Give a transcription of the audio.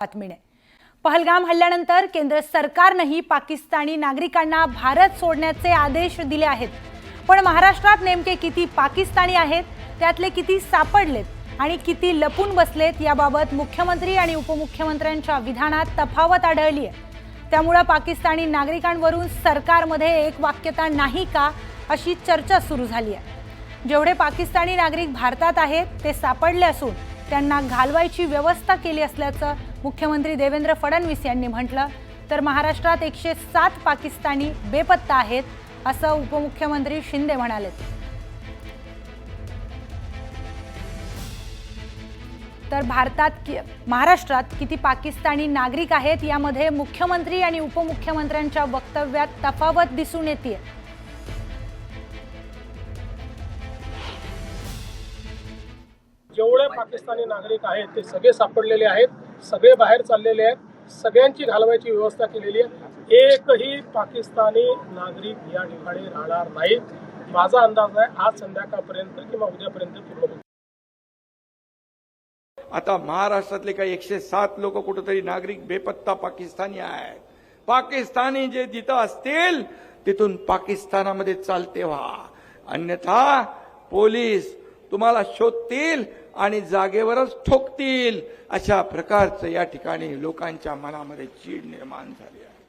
बातमीने पहलगाम हल्ल्यानंतर केंद्र सरकारनेही पाकिस्तानी नागरिकांना भारत सोडण्याचे आदेश दिले आहेत। पण महाराष्ट्रात नेमके किती पाकिस्तानी आहेत, त्यातले किती सापडलेत आणि किती लपून बसलेत याबाबत मुख्यमंत्री आणि उपमुख्यमंत्र्यांच्या विधानात तफावत आढळली आहे। त्यामुळे पाकिस्तानी नागरिकांवरून सरकारमध्ये एक वाक्यता नाही का अशी चर्चा सुरू झाली आहे। जेवढे पाकिस्तानी नागरिक भारतात आहेत ते सापडले असून त्यांना घालवायची व्यवस्था केली असल्याचं मुख्यमंत्री देवेंद्र फडणवीस यांनी म्हटलं। तर महाराष्ट्रात 107 पाकिस्तानी बेपत्ता आहेत असं उपमुख्यमंत्री शिंदे म्हणाले। तर महाराष्ट्रात किती पाकिस्तानी नागरिक आहेत यामध्ये मुख्यमंत्री आणि उपमुख्यमंत्र्यांच्या वक्तव्यात तफावत दिसून येते। जेवढे पाकिस्तानी नागरिक आहेत ते सगळे सापडलेले आहेत, सगळे बाहेर चाललेले आहेत, सगळ्यांची घालवायची व्यवस्था केलेली आहे। एकही पाकिस्तानी नागरिक या ठिकाणी राहणार नाहीत। माझा अंदाज आहे आज संध्याकाळपर्यंत किंवा उद्यापर्यंत पूर्ण होईल। आता महाराष्ट्रातले काही 107 लोक कुठेतरी नागरिक बेपत्ता पाकिस्तानी आहेत। पाकिस्तानी जे जिथं असतील तिथून पाकिस्तानामध्ये चालते व्हा, अन्यथा पोलीस तुम्हाला शोधतील आणि जागेवरच ठोकतील। अशा प्रकारचं या ठिकाणी लोकांच्या मनामध्ये चीड निर्माण झाली आहे।